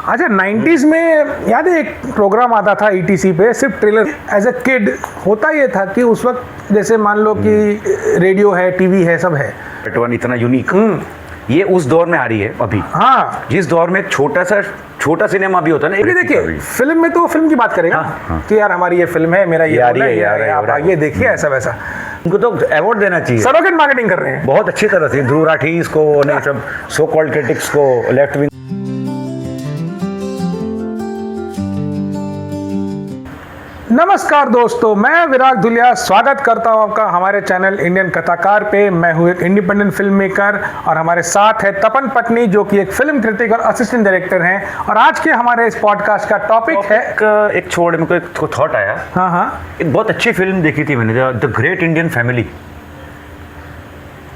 अच्छा 90s में याद है एक प्रोग्राम आता था ईटीसी पे, सिर्फ ट्रेलर। एज अ किड होता ये था कि उस वक्त जैसे मान लो कि रेडियो है, टीवी है, सब है, बट वन इतना यूनिक, ये उस दौर में आ रही है अभी। हाँ, जिस दौर में एक छोटा सिनेमा भी होता है ना। देखिए फिल्म में तो फिल्म की बात करेगा कि यार हमारी ये फिल्म है, मेरा ये आ रही है, आप आइए देखिए, ऐसा वैसा। उनको तो अवार्ड देना चाहिए। सरोगेट मार्केटिंग कर रहे हैं बहुत अच्छी तरह से, ध्रुव राठीज को, नहीं सब सो कॉल्ड क्रिटिक्स को, लेफ्ट विंग। नमस्कार दोस्तों, मैं विराग धुलिया स्वागत करता हूं आपका हमारे चैनल इंडियन कथाकार पे। मैं हूं एक इंडिपेंडेंट फिल्म मेकर और हमारे साथ है तपन पटनी जो कि एक फिल्म क्रिटिक और असिस्टेंट डायरेक्टर हैं। और आज के हमारे इस पॉडकास्ट का टॉपिक है एक छोड़ मेरे को एक थॉट आया। हाँ, एक बहुत अच्छी फिल्म देखी थी मैंने, द ग्रेट इंडियन फैमिली।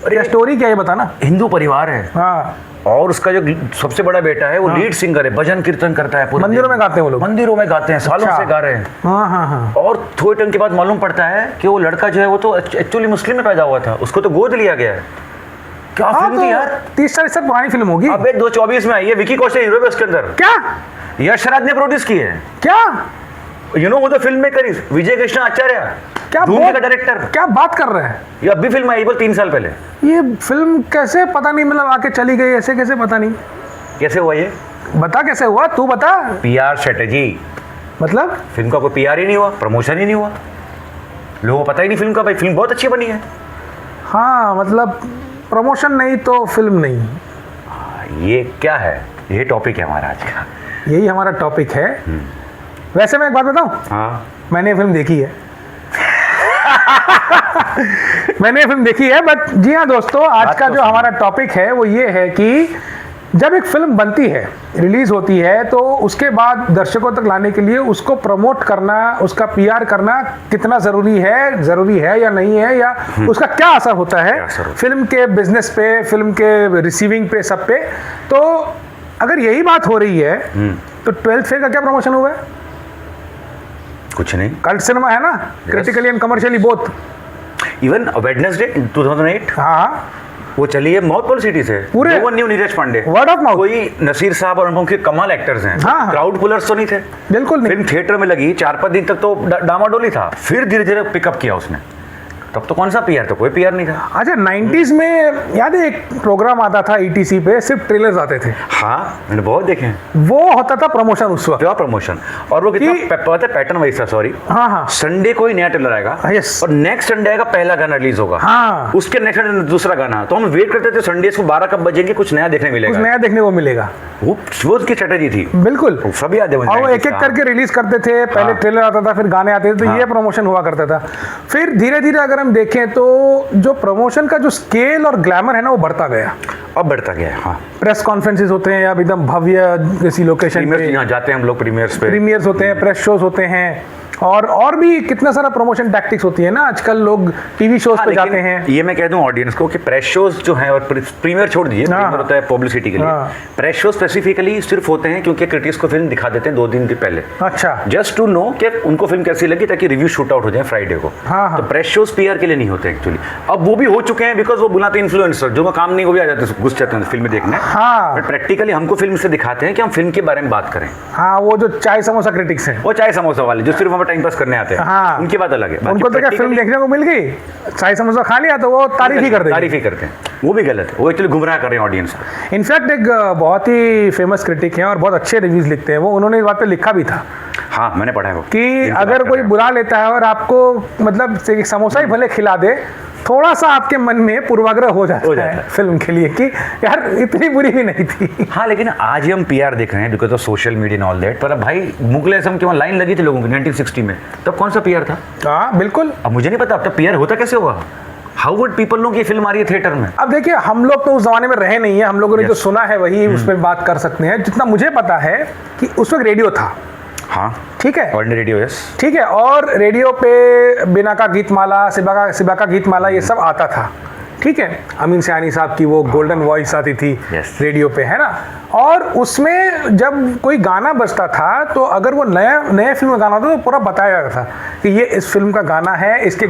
और स्टोरी क्या है बताना। हिंदू परिवार है, हाँ, और उसका जो सबसे बड़ा बेटा है वो लीड सिंगर है, भजन कीर्तन करता है, मंदिरों में गाते हैं वो लोग, मंदिरों में गाते हैं, सालों से गा रहे हैं। हाँ। और थोड़े टाइम के बाद मालूम पड़ता है कि वो लड़का जो है वो तो एक्चुअली मुस्लिम में पैदा हुआ था, उसको तो गोद लिया गया है। क्या फिल्म थी यार, 30-40 साल पुरानी फिल्म होगी। अब 2024 में आई है, विकी कौशल हीरो है उसके अंदर। क्या यश राज ने प्रोड्यूस की है। क्या यू नो वो तो फिल्म मेकर विजय कृष्ण आचार्य, क्या धूम का डायरेक्टर। क्या बात कर रहे हैं, ये अभी फिल्म आई 3 साल पहले। ये फिल्म कैसे पता नहीं, मतलब आके चली गई ऐसे कैसे, पता नहीं कैसे हुआ ये, बता कैसे हुआ, तू बता। पीआर स्ट्रेटेजी, मतलब फिल्म का कोई पीआर ही नहीं हुआ, प्रमोशन ही नहीं हुआ, लोगों को पता ही नहीं फिल्म का, भाई फिल्म बहुत अच्छी बनी है। हाँ, मतलब प्रमोशन नहीं तो फिल्म नहीं। ये क्या है, ये टॉपिक है हमारा आज का, यही हमारा टॉपिक है। वैसे मैं एक बात बताऊं, हाँ मैंने ये फिल्म देखी है। मैंने ये फिल्म देखी है, बट जी हाँ दोस्तों, आज का जो हमारा टॉपिक है वो ये है कि जब एक फिल्म बनती है, रिलीज होती है, तो उसके बाद दर्शकों तक लाने के लिए उसको प्रमोट करना, उसका पीआर करना कितना जरूरी है या नहीं है, या उसका क्या असर होता है फिल्म के बिजनेस पे, फिल्म के रिसीविंग पे, सब पे। तो अगर यही बात हो रही है तो 12th फेल का क्या प्रमोशन हुआ है? कुछ नहीं, कल्ट सिनेमा है ना, critically and commercially both. Even Wednesday 2008 हाँ, वो चली है माउथ पब्लिसिटी से, पूरे new Neeraj Pandey, word of mouth. कोई नसीर साहब और अनुपम के कमाल एक्टर्स हैं। हाँ। क्राउड पुलर्स तो नहीं थे, बिल्कुल नहीं। फिल्म थिएटर में लगी 4-5 दिन तक तो डामाडोली था, फिर धीरे धीरे पिकअप किया उसने। तब तो कौन सा पीआर था, कोई पीआर नहीं था। अच्छा 90s में याद है एक प्रोग्राम आता था ईटीसी पे, सिर्फ ट्रेलर्स आते थे। हाँ मैंने बहुत देखे हैं। वो होता था प्रमोशन उस वक्त, प्योर प्रमोशन। और वो कितना पता है पैटर्न वही था, सॉरी। हाँ, संडे को ही नया ट्रेलर आएगा, यस, और नेक्स्ट संडे आएगा पहला गाना रिलीज होगा, हाँ, उसके नेक्स्ट संडे दूसरा गाना। तो हम वेट करते थे संडे को 12 कब बजेंगे, कुछ नया देखने मिलेगा, कुछ नया देखने को मिलेगा। वो उसकी स्ट्रेटेजी थी, बिल्कुल, सब याद है। और वो एक एक करके रिलीज करते थे, पहले ट्रेलर आता था, फिर गाने आते थे, तो ये प्रमोशन हुआ करता था। फिर धीरे धीरे अगर हम देखें तो जो प्रमोशन का जो स्केल और ग्लैमर है ना, वो बढ़ता गया, अब बढ़ता गया। हाँ, प्रेस कॉन्फ्रेंसेस होते हैं, अब एकदम भव्य किसी लोकेशन पे यहाँ जाते हैं हम लोग, प्रीमियर्स होते हैं, प्रेस शोज होते हैं, और भी कितना सारा प्रमोशन टैक्टिक्स होती है ना। आजकल लोग टीवी शोज पे जाते हैं। ये मैं कह दूं ऑडियंस को कि प्रेस शोज जो हैं, और प्रीमियर छोड़ दीजिए, प्रीमियर होता है पब्लिसिटी के लिए, प्रेस शो स्पेसिफिकली सिर्फ होते हैं क्योंकि क्रिटिक्स को फिल्म दिखा देते हैं 2 दिन पहले। अच्छा, जस्ट टू नो कि उनको फिल्म कैसी लगी, ताकि रिव्यू शूट आउट हो जाए फ्राइडे को। तो प्रेस शोज पीआर के लिए नहीं होते एक्चुअली। अब वो भी हो चुके हैं, बिकॉज वो बुलाते हैं इन्फ्लुएंसर, जो काम नहीं वो भी आ जाते हैं, घुस जाते हैं फिल्म देखने। बट प्रैक्टिकली हमको फिल्म से दिखाते हैं कि हम फिल्म के बारे में बात करें। हाँ, वो जो चाय समोसा क्रिटिक्स हैं, वो चाय समोसा वाले जो सिर्फ हमें टाइम पास करने आते हैं, हाँ, उनकी बात अलग है। उनको तो क्या फिल्म देखने को मिल गई, चाय समोसा खा लिया तो वो तारीफ ही करते हैं। वो भी गलत है, वो एक्चुअली गुमराह कर रहे हैं ऑडियंस को। इनफैक्ट एक बहुत ही फेमस क्रिटिक हैं और बहुत अच्छे रिव्यूज लिखते हैं, वो उन्होंने इस बात पे लिखा भी था। हाँ मैंने पढ़ा है वो, कि अगर कोई बुला लेता है और आपको मतलब एक समोसा ही भले खिला दे, थोड़ा सा आपके मन में पूर्वाग्रह हो जाता है फिल्म के लिए कि यार इतनी बुरी भी नहीं थी। हाँ, लेकिन आज हम पीआर देख रहे हैं because of social media all that. पर अब भाई मुगल आजम की लाइन लगी थी लोगों की 1960 में, तब कौन सा पीआर था? हाँ बिल्कुल, अब मुझे नहीं पता अब तब पीआर होता कैसे होगा। हाउ वुड पीपल नो कि फिल्म आ रही है थिएटर में? अब देखिए, हम लोग तो उस जमाने में रहे नहीं है, हम लोगों ने जो सुना है वही उसमें बात कर सकते हैं। जितना मुझे पता है कि उस वक्त रेडियो था। हाँ ठीक है, ऑन रेडियो, यस ठीक है, और रेडियो पे बिना का गीतमाला, सिबा का गीतमाला, ये सब आता था। ठीक है, अमीन सयानी साहब की वो गोल्डन वॉइस आती थी रेडियो पे, है ना। और उसमें जब कोई गाना बजता था तो अगर वो नए फिल्म का गाना होता तो पूरा बताया जाता था कि ये इस फिल्म का गाना है, इसके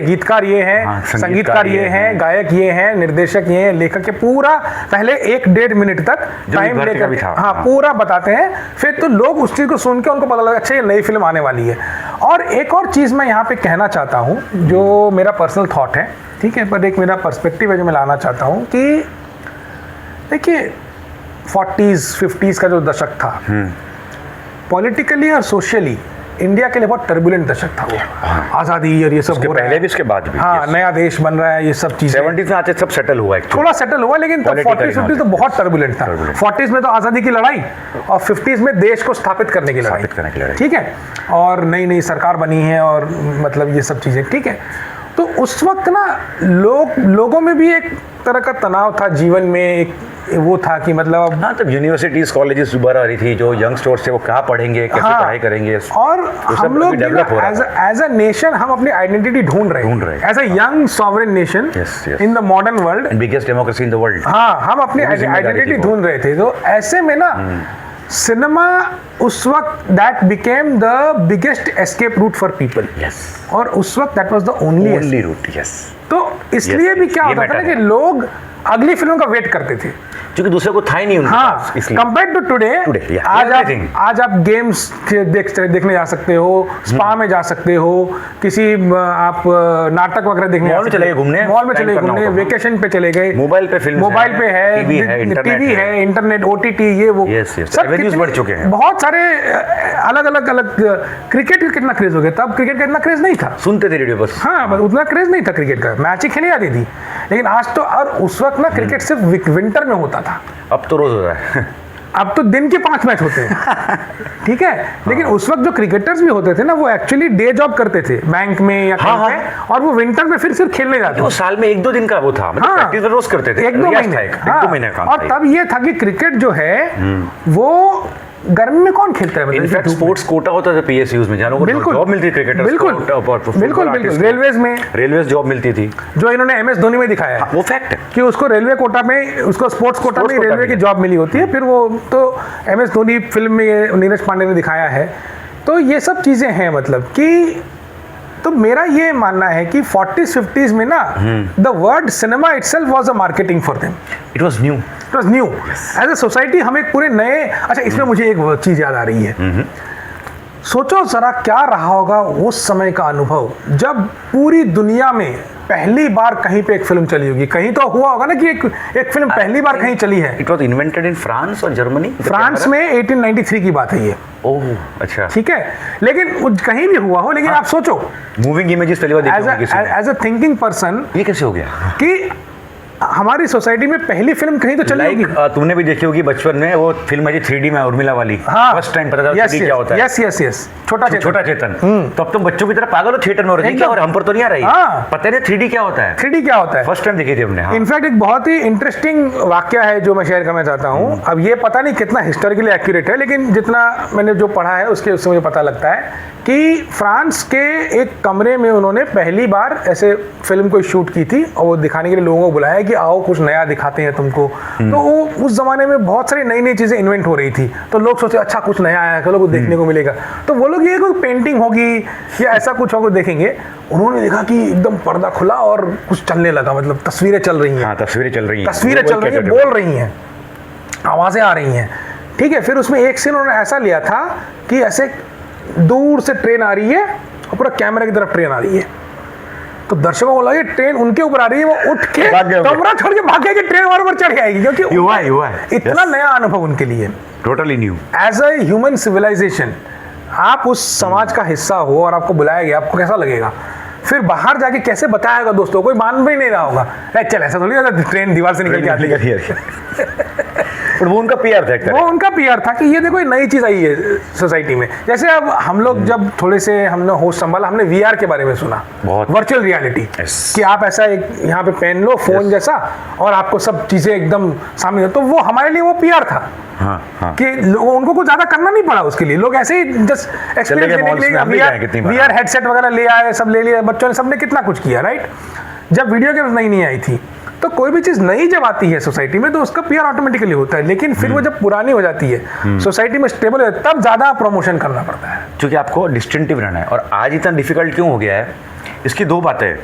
गीतकार ये हैं, संगीतकार ये हैं, गायक ये हैं, निर्देशक ये हैं, लेखक के पूरा पहले 1-1.5 मिनट तक टाइम लेकर पूरा बताते हैं। फिर तो लोग उस चीज़ को सुन के उनको पता लगा अच्छा ये नई फिल्म आने वाली है। और एक और चीज़ मैं यहाँ पे कहना चाहता हूँ जो मेरा पर्सनल थॉट है, ठीक है, पर एक मेरा पर्सपेक्टिव है जो मैं लाना चाहता हूँ कि देखिए 40s 50s का जो दशक था पॉलिटिकली और सोशली इंडिया के लिए बहुत टर्बुलेंट दशक था वो। आज़ादी और ये सब हो रहा है, पहले भी इसके बाद भी, हाँ, नया देश बन रहा है, ये सब चीज़ें 70s में आते सब सेटल हुआ है, थोड़ा सेटल हुआ, लेकिन तब 40s 50s तो बहुत टर्बुलेंट था। 40s में तो आज़ादी की लड़ाई और 50s में देश को स्थापित करने की लड़ाई, ठीक है, और नई नई सरकार बनी है और मतलब ये सब चीज़ें, ठीक है। तो उस वक्त ना लोगों में भी एक तरह का तनाव था जीवन में, एक वो था कि मतलब हाँ, तब यूनिवर्सिटीज कॉलेजेस उभर आ रही थी, जो यंगस्टर्स थे वो कहाँ पढ़ेंगे, कैसे पढ़ाई करेंगे, और हम लोग एज अ नेशन हम अपनी आइडेंटिटी ढूंढ रहे हैं as a young sovereign nation in the modern world, biggest democracy in the world. हाँ, हम अपनी आइडेंटिटी ढूंढ रहे थे। तो ऐसे में ना सिनेमा उस वक्त that became the biggest escape route for people, और उस वक्त that was the only route. तो इसलिए भी क्या होता था ना कि लोग अगली फिल्म का वेट करते थे क्योंकि दूसरे को था ही नहीं उनके पास, इसलिए कंपेयर टू टुडे आज आप गेम्स देखने जा सकते हो, स्पा में जा सकते हो, किसी आप नाटक वगैरह देखने मॉल में चले घूमने, वेकेशन पे चले गए, मोबाइल पे है, टीवी है, इंटरनेट, OTT, ये वो सब एवेन्यूज बढ़ चुके हैं, बहुत सारे अलग। क्रिकेट का कितना क्रेज हो गया, तब क्रिकेट का इतना क्रेज नहीं था, सुनते थे रेडियो बस, हाँ, बस उतना क्रेज नहीं था क्रिकेट का, मैच ही खेली जाती थी। लेकिन आज तो, और उस वक्त ना क्रिकेट सिर्फ विंटर में होता था, अब तो रोज हो रहा है अब तो दिन के 5 मैच होते हैं ठीक है। लेकिन उस वक्त जो क्रिकेटर्स भी होते थे ना वो एक्चुअली डे जॉब करते थे बैंक में या कहीं पे, और वो विंटर में फिर सिर्फ खेलने जाते थे। वो साल में 1-2 दिन का वो था, मतलब प्रैक्टिस रोज करते थे, 1-2 महीने काम। और तब ये था कि क्रिकेट जो है वो गर्मी में कौन खेलता है, मतलब इनफैक्ट स्पोर्ट्स कोटा होता था PSUs में, जानों को जॉब मिलती थी क्रिकेटर्स को, बिल्कुल रेलवेज जॉब मिलती थी, जो इन्होंने MS धोनी में दिखाया है, वो फैक्ट है कि उसको रेलवे कोटा में, उसको स्पोर्ट्स कोटा में रेलवे की जॉब मिली होती है। फिर वो तो MS धोनी फिल्म में नीरज पांडे ने दिखाया है। तो ये सब चीजें हैं, मतलब कि तो मेरा ये मानना है कि 40s 50s में ना the word cinema itself was a marketing for them, it was new as a society. हम एक पूरे नए, अच्छा इसमें मुझे एक चीज याद आ रही है, सोचो जरा क्या रहा होगा उस समय का अनुभव जब पूरी दुनिया में पहली बार कहीं पे एक फिल्म चली होगी। कहीं तो हुआ होगा ना कि एक फिल्म पहली बार कहीं चली है। It was invented in France और जर्मनी, फ्रांस में 1893 की बात है ये। ओह अच्छा, ठीक है, लेकिन कहीं भी हुआ हो, लेकिन आप सोचो मूविंग इमेजेस पहली बार देखी एज अ थिंकिंग पर्सन, ये कैसे हो गया कि हमारी सोसाइटी में पहली फिल्म कहीं तो चली होगी। तुमने भी देखी होगी बचपन में वो फिल्म है 3D में उर्मिला वाली, फर्स्ट टाइम पता चला 3D क्या होता है। यस छोटा चेतन। तो अब तुम बच्चों की तरह पागल हो, थिएटर में हो रही है और हम पर तो नहीं आ रही, पता नहीं 3D क्या होता है। 3D क्या होता है, फर्स्ट टाइम देखी थी हमने। इनफैक्ट एक बहुत ही इंटरेस्टिंग वाक्य है जो मैं शेयर करना चाहता हूँ। अब ये पता नहीं कितना हिस्टोरिकली एक्यूरेट है, लेकिन जितना मैंने जो पढ़ा है उससे मुझे पता लगता है कि फ्रांस के एक कमरे में उन्होंने पहली बार ऐसे फिल्म को शूट की थी और वो दिखाने के लिए लोगों को बुलाया कि आओ कुछ नया दिखाते हैं तुमको। तो वो उस जमाने में बहुत सारी नई नई चीजें इन्वेंट हो रही थी, तो लोग सोचे अच्छा कुछ नया आया, चलो कुछ देखने को मिलेगा। तो वो लोग ये कोई पेंटिंग होगी या ऐसा कुछ होगा देखेंगे। उन्होंने देखा कि एकदम पर्दा खुला और कुछ चलने लगा, मतलब तस्वीरें चल रही हैं, तस्वीरें चल रही हैं, बोल रही हैं, आवाजें आ रही हैं। ठीक है, फिर उसमें एक सीन उन्होंने ऐसा लिया था कि ऐसे दूर से ट्रेन आ रही है और पूरा कैमरा की तरफ ट्रेन आ रही है, तो दर्शकों को लगा ट्रेन उनके ऊपर आ रही है, वो उठ के कमरा छोड़ के भाग गए कि ट्रेन हमारे ऊपर चढ़ जाएगी, क्योंकि हुआ इतना नया अनुभव उनके लिए, totally new. As a human civilisation आप उस समाज का हिस्सा हो और आपको बुलाया गया, आपको कैसा लगेगा? फिर बाहर जाके कैसे बताएगा दोस्तों, कोई मान भी नहीं रहा होगा, चल ऐसा थोड़ी होता ट्रेन दीवार से निकल के आती है। वो उनका पीआर था, वो उनका पीआर था कि ये देखो ये नई चीज आई है सोसाइटी में। जैसे अब हम लोग जब थोड़े से हमने होश संभाला, हमने VR के बारे में सुना, वर्चुअल रियलिटी, कि आप ऐसा एक यहाँ पे पहन लो फोन जैसा और आपको सब चीजें एकदम सामने, तो वो हमारे लिए वो पीआर था। कि उनको कुछ ज्यादा करना नहीं पड़ा उसके लिए, लोग ऐसे ही जस्ट एक्सपीरियंस लेने के लिए VR हेडसेट वगैरह ले आए, सब ले लिया बच्चों ने, सबने कितना कुछ किया, राइट। जब वीडियो गेम्स नहीं आई थी, तो कोई भी चीज नई जब आती है सोसाइटी में तो उसका पीआर ऑटोमेटिकली होता है, लेकिन फिर वो जब पुरानी हो जाती है, सोसाइटी में स्टेबल हो जाती है, तब ज्यादा प्रमोशन करना पड़ता है, क्योंकि आपको डिस्टिंक्टिव रहना है। और आज इतना डिफिकल्ट क्यों हो गया है, इसकी दो बातें हैं।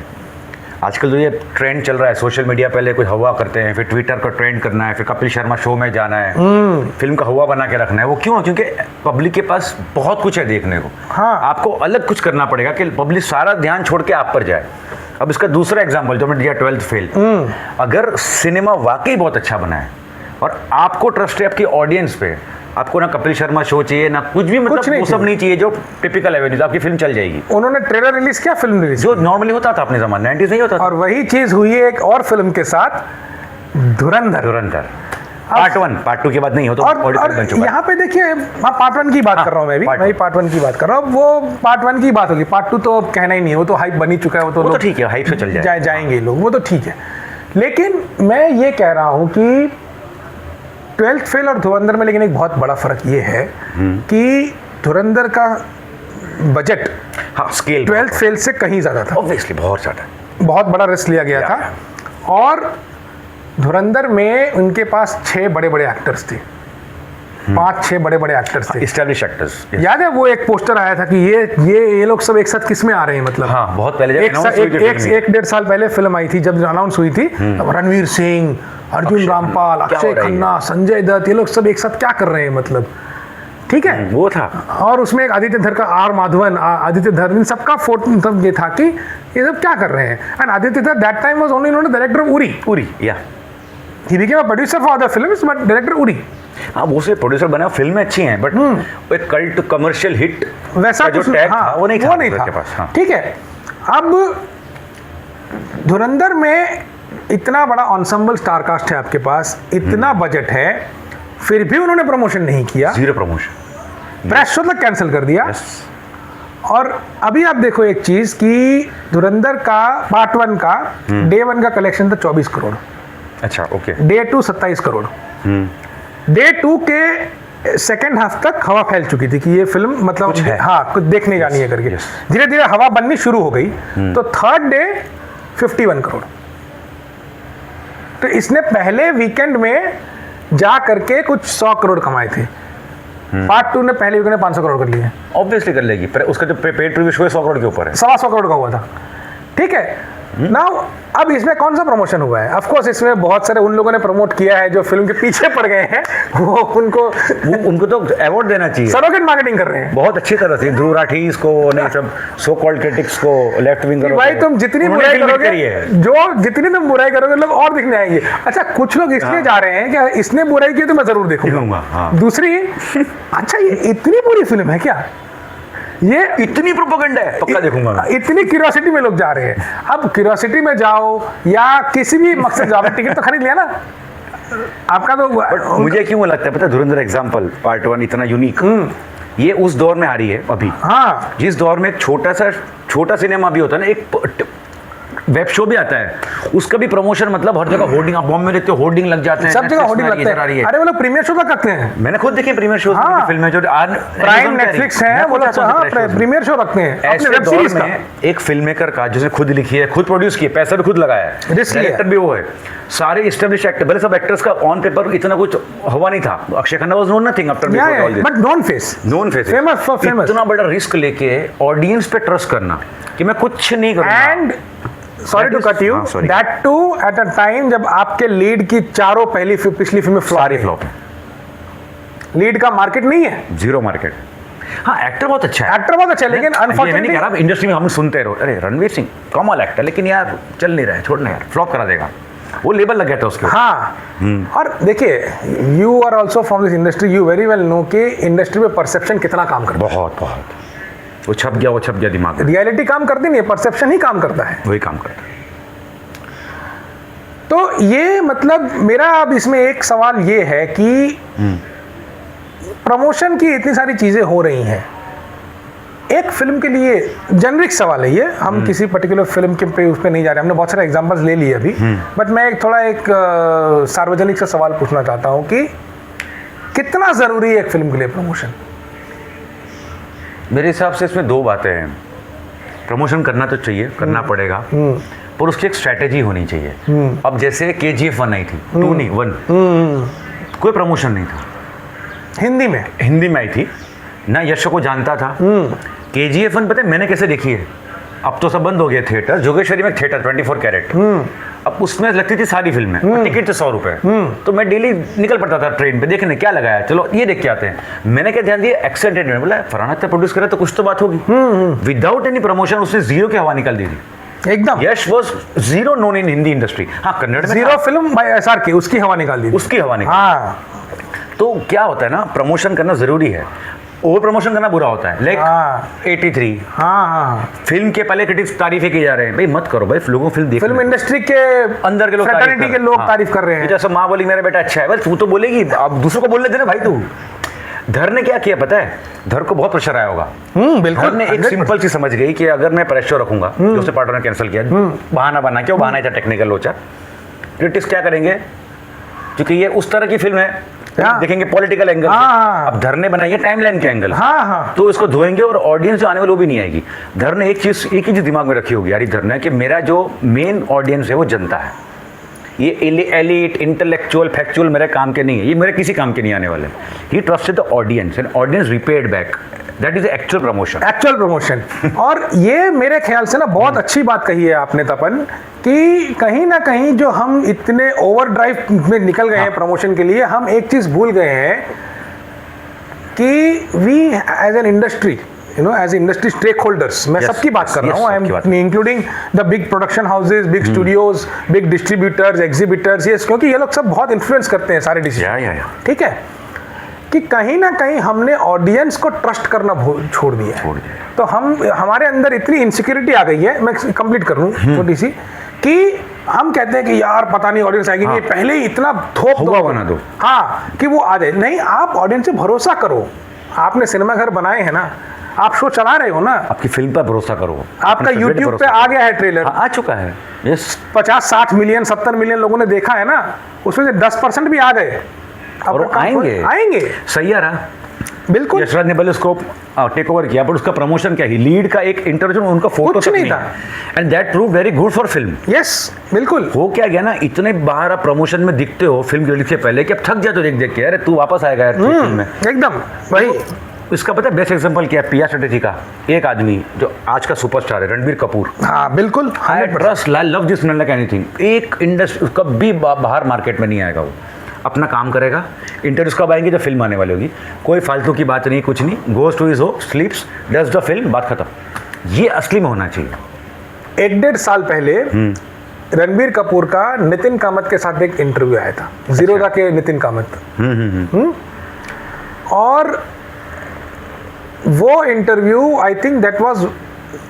आजकल जो ये ट्रेंड चल रहा है सोशल मीडिया, पहले कुछ हवा करते हैं, फिर ट्विटर का ट्रेंड करना है, फिर कपिल शर्मा शो में जाना है, फिल्म का हवा बना के रखना है। वो क्यों? क्योंकि पब्लिक के पास बहुत कुछ है देखने को। हाँ। आपको अलग कुछ करना पड़ेगा कि पब्लिक सारा ध्यान छोड़ के आप पर जाए। अब इसका दूसरा एग्जाम्पल जो मैंने दिया 12th फेल, अगर सिनेमा वाकई बहुत अच्छा बना है और आपको ट्रस्ट है आपकी ऑडियंस पे, आपको ना कपिल शर्मा शो चाहिए ना कुछ भी, मतलब वो सब नहीं चाहिए जो टिपिकल एवेन्यूज, आपकी फिल्म चल जाएगी। उन्होंने ट्रेलर रिलीज किया, फिल्म रिलीज जो नॉर्मली होता था अपने जमाने 90s नहीं होता था। और वही चीज हुई है एक और फिल्म के साथ, धुरंधर। पार्ट 1 पार्ट 2 के बाद नहीं हो तो और यहाँ पे देखिए, पार्ट 1 की बात कर रहा हूँ मैं भी पार्ट 1 की बात कर रहा हूँ। वो पार्ट 1 की बात होगी, पार्ट 2 तो कहना ही नहीं है, वो तो हाइप बनी चुका है, वो तो ठीक है, हाइप से चल जाएंगे लोग, वो तो ठीक है। लेकिन मैं ये कह रहा हूँ कि 12th फेल और धुरंधर में लेकिन एक बहुत बड़ा फर्क ये है कि धुरंधर का बजट स्केल 12th फेल से कहीं ज्यादा था, ऑब्वियसली बहुत ज्यादा, बहुत बड़ा रिस्क लिया गया था। और धुरंधर में उनके पास 6 बड़े बड़े एक्टर्स थे, 5-6 बड़े बड़े एक्टर्स थे, एस्टैब्लिश एक्टर्स। याद है वो एक पोस्टर आया था कि ये लोग सब एक साथ किस में आ रहे हैं, मतलब हाँ, बहुत पहले एक 1.5 साल पहले फिल्म आई थी, जब अनाउंस हुई थी, रणवीर सिंह, अर्जुन रामपाल, अक्षय खन्ना, संजय दत्त, ये लोग सब एक साथ क्या कर रहे हैं, मतलब ठीक है वो था। और उसमें एक आदित्य धर का आर माधवन, आदित्य धर, इन सबका फोटो, मतलब ये था कि ये सब क्या कर रहे हैं। And Aditya Dhar that time was only known director of Uri या he became a producer for the films, but director Uri. हाँ, वो से प्रोड्यूसर बना, फिल्में अच्छी हैं, बट एक कल्ट कमर्शियल हिट वैसा जो टैग था वो नहीं था। ठीक है, अब धुरंधर में इतना बड़ा एंसेंबल स्टार कास्ट है आपके पास, इतना बजट है, फिर भी उन्होंने प्रमोशन नहीं किया, जीरो प्रमोशन, प्रेस शो तक कैंसिल कर दिया। और अभी आप देखो एक चीज कि धुरंधर का पार्ट 1 का डे 1 का कलेक्शन था 24 करोड़। अच्छा, ओके। डे 2 27 करोड़। डे 2 के सेकेंड हाफ तक हवा फैल चुकी थी कि ये फिल्म मतलब कुछ देखने जानी है करके। धीरे धीरे हवा बननी शुरू हो गई, तो थर्ड डे 51 करोड़। तो इसने पहले वीकेंड में जा करके कुछ 100 करोड़ कमाए थे। पार्ट 2 ने पहले वीकेंड में 500 करोड़ कर लिए। ऑब्वियसली कर लेगी, पर उसका जो पेड रिव्यू शो है 100 करोड़ के ऊपर है, 125 करोड़ का हुआ था। ठीक है, नाउ अब इसमें कौन सा प्रमोशन हुआ है? ऑफ कोर्स इसमें बहुत सारे उन लोगों ने प्रमोट किया है जो फिल्म के पीछे पड़ गए हैं, वो उनको तो अवार्ड देना चाहिए। सरोगेट मार्केटिंग कर रहे हैं बहुत अच्छी तरह से, ध्रुव राठी को नहीं, सब सो कॉल्ड क्रिटिक्स को, लेफ्ट विंगर, भाई तुम जितनी बुराई करोगे, जितनी तुम बुराई करोगे लोग और दिखने आएंगे। अच्छा, कुछ लोग इसलिए जा रहे हैं कि इसने बुराई की तो मैं जरूर देखूंगा। दूसरी, अच्छा ये इतनी बुरी फिल्म है क्या, ये इतनी प्रोपेगेंडा है, पक्का देखूंगा। इतनी क्यूरियोसिटी में लोग जा रहे हैं। अब क्यूरियोसिटी में जाओ या किसी भी मकसद जाओ, टिकट तो खरीद लिया ना आपका। तो मुझे क्यों लगता है पता है, धुरंधर एग्जांपल पार्ट 1 इतना यूनिक, ये उस दौर में आ रही है अभी। हाँ, जिस दौर में एक छोटा सिनेमा भी होता है ना, एक वेब शो भी आता है, उसका भी प्रमोशन, मतलब हर जगह होर्डिंग, आप बॉम्बे में देखते हो होर्डिंग लग जाते हैं, सब जगह होर्डिंग लगते हैं। अरे वो लोग प्रीमियर शो तक रखते हैं, मैंने खुद देखे प्रीमियर शो। फिल्में जो प्राइम नेटफ्लिक्स है वो लोग प्रीमियर शो रखते हैं। ऐसे वेब सीरीज में एक फिल्म मेकर का, जिसने खुद लिखी है, खुद प्रोड्यूस की है, पैसा भी खुद लगाया है, डायरेक्टर भी वो है, सारे एस्टैब्लिश एक्टर, भले सब एक्टर्स का ऑन पेपर इतना कुछ हवा नहीं था। Akshay Khanna was known nothing after but non face, famous for famous. इतना बड़ा रिस्क लेके ऑडियंस पे ट्रस्ट करना कि मैं कुछ नहीं करूंगा। And sorry to cut you, that too at a time जब आपके लीड की चारों पिछली फिल्में फ्लॉप है, लीड का मार्केट नहीं है, जीरो मार्केट। हाँ, एक्टर बहुत अच्छा है, लेकिन अनफॉर्चुनेटली इंडस्ट्री में हम सुनते रहो, अरे रणवीर सिंह कमाल एक्टर, लेकिन यार चल नहीं रहा है, छोड़ना यार, फ्लॉप करा देगा, वो लेबल लग गया था उसके। हाँ, और देखिए, you are also from this industry, you very well know कि इंडस्ट्री में परसेप्शन कितना काम करता है। बहुत वो छप गया दिमाग में। रियलिटी काम करती नहीं है, परसेप्शन ही काम करता है, वही काम करता है। तो ये मतलब मेरा अब इसमें एक सवाल ये है कि प्रमोशन की इतनी सारी चीजें हो रही हैं, एक फिल्म के लिए जेनरिक सवाल है ये, हम किसी पर्टिकुलर फिल्म के पे उस पर नहीं जा रहे, हमने बहुत सारे एग्जांपल्स ले लिए अभी, बट मैं एक सार्वजनिक सा सवाल पूछना चाहता हूँ कि कितना जरूरी है एक फिल्म के लिए प्रमोशन? मेरे हिसाब से इसमें दो बातें हैं। प्रमोशन करना तो चाहिए, करना पड़ेगा, पर उसकी एक स्ट्रैटेजी होनी चाहिए। अब जैसे KGF 1 आई थी, 2 नहीं 1, कोई प्रमोशन नहीं था, हिंदी में आई थी ना, यश को जानता था। KGF 1 पता है मैंने कैसे देखी है, अब तो सब बंद हो गए थिएटर, जोगेश्वरी में थिएटर 24 कैरेट, अब उसमें लगती थी सारी फिल्में, टिकट थे 100 रुपए, तो मैं डेली निकल पड़ता था ट्रेन पे देखने क्या लगाया, चलो ये देख के आते हैं। मैंने क्या ध्यान दिया, एक्सेंटेड में बोला फराना प्रोड्यूस करे तो कुछ तो बात होगी। विदाउट एनी प्रमोशन उसने 0 की हवा निकाल दी थी एकदम। Yash was 0 known in Hindi industry. हाँ, कन्नड़ में 0 फिल्म बाय SR की, उसकी हवा निकाल दी, उसकी हवा निकाल। हाँ, तो क्या होता है ना, प्रमोशन करना जरूरी है, ओवर प्रमोशन करना बुरा होता है। लाइक 83 फिल्म के पहले क्रिटिक्स तारीफें की जा रहे हैं, भाई मत करो भाई, लोगों फिल्म देख, फिल्म इंडस्ट्री के अंदर के लोग तारीफ कर रहे हैं। जैसे माँ बोली मेरा बेटा अच्छा है, बस तू तो बोलेगी, अब दूसरों को बोलने देना भाई। तू धर ने क्या किया पता है, धर को बहुत प्रेशर आया होगा। बिल्कुल। धर ने एक सिंपल सी समझ गई कि अगर मैं प्रेशर रखूंगा, जो उसने पार्टनर ने कैंसिल किया, बहाना बना के, वो बहाना था टेक्निकल लोचा, क्रिटिक्स क्या करेंगे, क्योंकि ये उस तरह की फिल्म है, देखेंगे पॉलिटिकल एंगल। अब धर ने बनाई है टाइमलाइन के एंगल, तो इसको धोएंगे और ऑडियंस जो आने वाली वो भी नहीं आएगी। धर ने एक ही चीज दिमाग में रखी होगी यार, धर ने, कि मेरा जो मेन ऑडियंस है वो जनता है, ये एलिट इंटेलेक्चुअल फैक्चुअल मेरे काम के नहीं है, ये मेरे किसी काम के नहीं आने वाले। He trusted the audience and audience repaid back, that is actual promotion. और ये मेरे ख्याल से ना बहुत अच्छी बात कही है आपने तपन, कि कहीं ना कहीं जो हम इतने ओवरड्राइव में निकल गए हैं प्रमोशन के लिए, हम एक चीज भूल गए हैं कि we as an industry, as industry stakeholders, मैं सबकी बात कर रहा हूँ, I am including the big production houses, big studios, big distributors, exhibitors, ये क्योंकि ये लोग सब बहुत इन्फ्लुएंस करते हैं सारे डिसीजन, ठीक है, कि कहीं ना कहीं हमने ऑडियंस को ट्रस्ट करना छोड़ दिया है। तो हमारे अंदर इतनी इनसिक्योरिटी आ गई है, मैं कंप्लीट कर लूँ छोटी सी, कि हम कहते हैं कि यार पता नहीं ऑडियंस आएगी, नहीं, पहले ही इतना थोप बना दो, हाँ, कि वो आ जाए। नहीं, आप ऑडियंस से भरोसा करो, आपने सिनेमा घर बनाए हैं ना, आप शो चला रहे हो ना, आपकी फिल्म पर भरोसा करो, आपका YouTube पे आ गया है ट्रेलर, आ चुका है, 50-60 मिलियन 70 मिलियन लोगों ने देखा है ना, उसमें से 10% भी आ गए, और आएंगे सही आ रहा। बिल्कुल, यशराज ने पहले उसको टेक ओवर किया, पर उसका प्रमोशन क्या ही, लीड का एक इंटरव्यू, उनका फोटो कुछ नहीं था, and that prove very good for film. Yes, बिल्कुल। हो क्या गया ना, इतने बाहर आप प्रमोशन में दिखते हो फिल्म रिलीज से पहले कि अब थक जाते हो देख के, अरे तू वापस आएगा यार फिल्म में, एकदम वही। इसका पता है बेस्ट एग्जांपल क्या है, PR स्ट्रेटेजी का एक आदमी जो आज का सुपरस्टार है, रणबीर कपूर। हाँ बिल्कुल, I trust, I love this man like anything. एक इंडस्ट्री कभी बाहर मार्केट में नहीं आएगा, वो अपना काम करेगा, इंटरव्यूज कब आएंगे जब फिल्म आने वाली होगी, कोई फालतू की बात नहीं, कुछ नहीं, goes to his home, sleeps, does the film, बात खत्म। ये असली में होना चाहिए। 1-1.5 साल पहले रणबीर कपूर का नितिन कामत के साथ एक इंटरव्यू आया था, जीरोदा के नितिन कामत, और वो interview, I think that was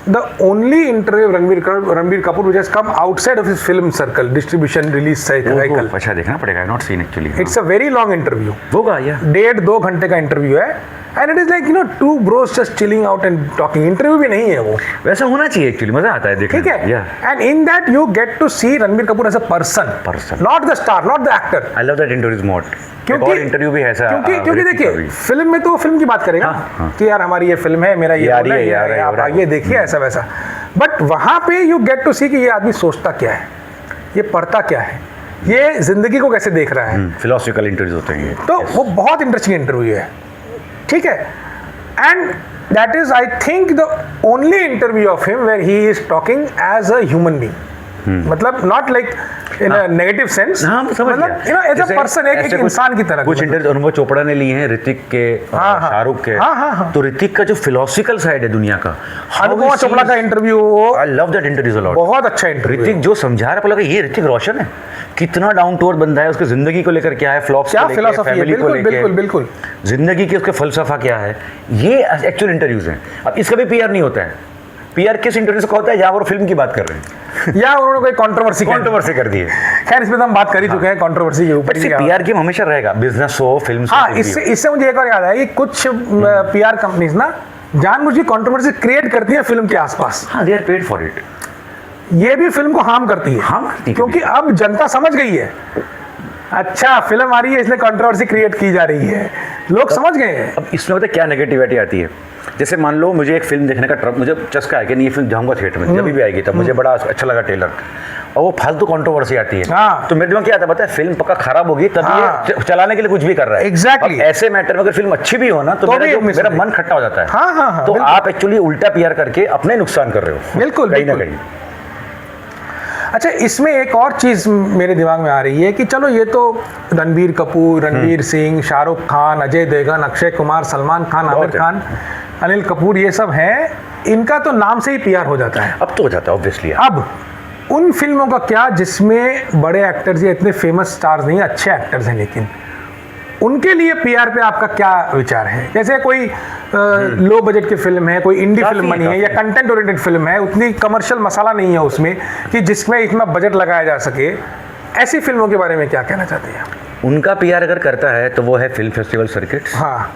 the only interview of Ranbir Kapoor which has come outside of his film circle, distribution release cycle. अच्छा देखना पड़ेगा, not seen actually. It's a very long interview. होगा या 1.5-2 घंटे का इंटरव्यू है, and it is like two bros just chilling out and talking. Interview भी नहीं है वो, वैसा होना चाहिए एक्चुअली, मजा आता है देखने में। ठीक है, and in that you get to see Ranbir Kapoor as a person, not the star, not the actor. I love that interview more. क्योंकि इंटरव्यू भी ऐसा, क्योंकि देखिए फिल्म में तो वो फिल्म की बात करेगा कि यार हमारी ये फिल्म है, मेरा ये रोल है, आप ये देखिए ऐसा वैसा, बट वहां पे यू गेट टू सी कि ये आदमी सोचता क्या है, ये पढ़ता क्या है, ये जिंदगी को कैसे देख रहा है। फिलोसॉफिकल इंटरव्यूज होते हैं, तो वो बहुत इंटरेस्टिंग इंटरव्यू है, ठीक है, and that is I think the only interview of him where he is talking as a human being, मतलब not like in a negative sense, मतलब एज अ पर्सन, एक इंसान की तरह। कुछ इंटरव्यू अनुभव चोपड़ा ने लिए हैं, ऋतिक के, शाहरुख के, तो ऋतिक का जो फिलोसॉफिकल साइड है दुनिया का, अनुभव चोपड़ा का interview, I love that interview a lot, बहुत अच्छा इंटरव्यू। ऋतिक जो समझा रहा है, ये ऋतिक रोशन है, कितना डाउन टू अर्थ बंदा है, उसकी जिंदगी को लेकर क्या है, फ्लॉप्स क्या फिलॉसफी है, बिल्कुल बिल्कुल, जिंदगी की उसके फलसफा क्या है, ये एक्चुअल इंटरव्यूज हैं। अब इसका भी PR नहीं होता है, PR किस इंटरव्यू से होता है, या वो फिल्म की बात कर रहे हैं या उन्होंने कोई कंट्रोवर्सी कर दी है, खैर इसमें तो हम बात कर ही चुके हैं कंट्रोवर्सी के ऊपर। PR गेम हमेशा रहेगा, बिजनेस हो, फिल्म हो। हाँ, इससे मुझे एक और याद आया कि कुछ PR कंपनीज ना जानबूझ के कंट्रोवर्सी क्रिएट करती है फिल्म के आसपास। हाँ, they are paid for it. ये भी फिल्म को हार्म करती है, क्योंकि अब जनता समझ गई है, अच्छा फिल्म आ रही है इसलिए कंट्रोवर्सी क्रिएट की जा रही है, लोग समझ गए हैं। अब इसमें पता क्या नेगेटिविटी आती है, जैसे मान लो मुझे एक फिल्म देखने का मुझे चस्का है कि नहीं ये फिल्म जाऊंगा थिएटर में, जब भी आएगी तब मुझे बड़ा अच्छा लगा ट्रेलर, और वो फालतू कंट्रोवर्सी आती है, तो मेरे दिमाग क्या आता है पता है, फिल्म पक्का खराब होगी तब ये चलाने के लिए कुछ भी कर रहा है। एग्जैक्टली। ऐसे मैटर में अगर फिल्म अच्छी भी हो ना तो मेरा मन खट्टा हो जाता है। तो आप एक्चुअली उल्टा पीआर करके अपने नुकसान कर रहे हो, बिल्कुल कहीं ना कहीं। अच्छा, इसमें एक और चीज मेरे दिमाग में आ रही है कि चलो ये तो रणबीर कपूर, रणवीर सिंह, शाहरुख खान, अजय देवगन, अक्षय कुमार, सलमान खान, आमिर खान, अनिल कपूर, ये सब हैं, इनका तो नाम से ही पीआर हो जाता है। अब तो हो जाता है ऑब्वियसली। अब उन फिल्मों का क्या जिसमें बड़े एक्टर्स या इतने फेमस स्टार्स नहीं, अच्छे एक्टर्स हैं, लेकिन उनके लिए पीआर पे आपका क्या विचार है? जैसे कोई लो बजट की फिल्म है, कोई इंडी फिल्म बनी है या कंटेंट ओरिएंटेड फिल्म है, उतनी कमर्शियल मसाला नहीं है उसमें कि जिसमें इतना बजट लगाया जा सके, ऐसी फिल्मों के बारे में क्या कहना चाहते हैं? उनका पीआर अगर करता है तो वो है फिल्म फेस्टिवल सर्किट, हाँ,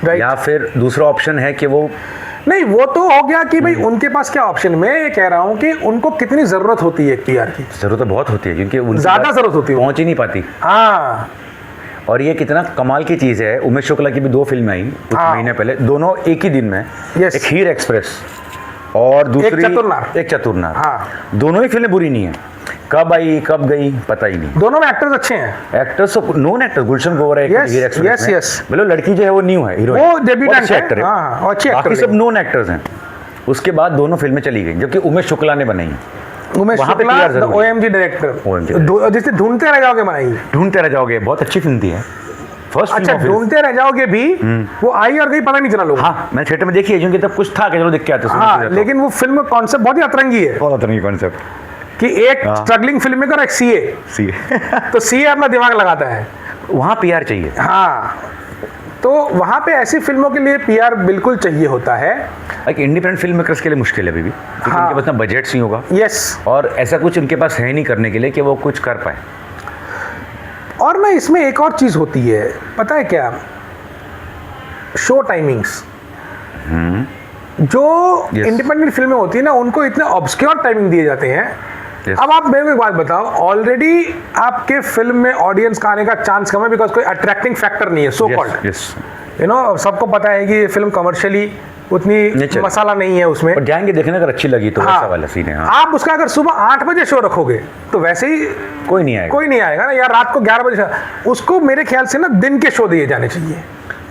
राइट। या फिर दूसरा ऑप्शन है कि वो नहीं, वो तो हो गया कि भाई उनके पास क्या ऑप्शन। मैं ये कह रहा हूँ कि उनको कितनी जरूरत होती है पीआर की। जरूरत बहुत होती है क्योंकि ज्यादा जरूरत होती है, पहुंच ही नहीं पाती। हाँ, और ये कितना कमाल की चीज़ है, उमेश शुक्ला की भी 2 फिल्में आई कुछ महीने पहले, दोनों एक ही दिन में। एक हीर एक्सप्रेस और दूसरी एक चतुरनार। हाँ, दोनों ही फिल्में बुरी नहीं है, कब आई कब गई पता ही नहीं। दोनों में एक्टर्स अच्छे हैं, actors known actor, Gulshan Grover है हीर एक्सप्रेस में, मतलब लड़की जो है वो न्यू है, हीरोइन, वो डेब्यूटेंट एक्टर है, बाकी सब नोन एक्टर्स हैं। उसके बाद दोनों फिल्में चली गई जो कि उमेश शुक्ला ने बनाई। उमेश शुक्ला ओएमजी डायरेक्टर, जिसे ढूंढते रह जाओगे बनाई, ढूंढते रह जाओगे, बहुत अच्छी फिल्म थी है। फर्स्ट अच्छा, ढूंढते रह जाओगे भी वो आई और गई, पता नहीं चला लोगों। हाँ, मैं थिएटर में देखी है क्योंकि तब कुछ था कि चलो देख के आते। हाँ, लेकिन वो फिल्म कॉन्सेप्ट बहुत ही अतरंगी है, बहुत अतरंगी कॉन्सेप्ट कि एक स्ट्रगलिंग फिल्म मेकर और एक सीए तो सीए अपना दिमाग लगाता है, वहाँ पीआर चाहिए। हाँ, तो वहाँ पे ऐसी फिल्मों के लिए पीआर बिल्कुल चाहिए होता है। एक इंडिपेंडेंट फिल्म मेकर्स के लिए मुश्किल है अभी भी, क्योंकि उनके पास ना बजट्स नहीं होगा। यस, और ऐसा कुछ उनके पास है नहीं करने के लिए कि वो कुछ कर पाए। और ना इसमें एक और चीज़ होती है, पता है क्या, शो टाइमिंग्स। जो इंडिपेंडेंट फिल्में होती है ना, उनको इतने ऑब्सक्योर टाइमिंग दिए जाते हैं। अब आप मेरे को एक बात बताओ, ऑलरेडी आपके फिल्म में ऑडियंस का आने का चांस कम है बिकॉज कोई अट्रैक्टिंग फैक्टर नहीं है, सो कॉल्ड। यू नो, सबको पता है कि ये फिल्म कमर्शियली उतनी मसाला नहीं है उसमें, और जाएंगे देखने अगर अच्छी लगी तो वैसा वाला सीन है। आप उसका अगर सुबह 8 बजे शो रखोगे तो वैसे ही कोई नहीं आएगा ना, या रात को 11 बजे। उसको मेरे ख्याल से ना दिन के शो दिए जाने चाहिए।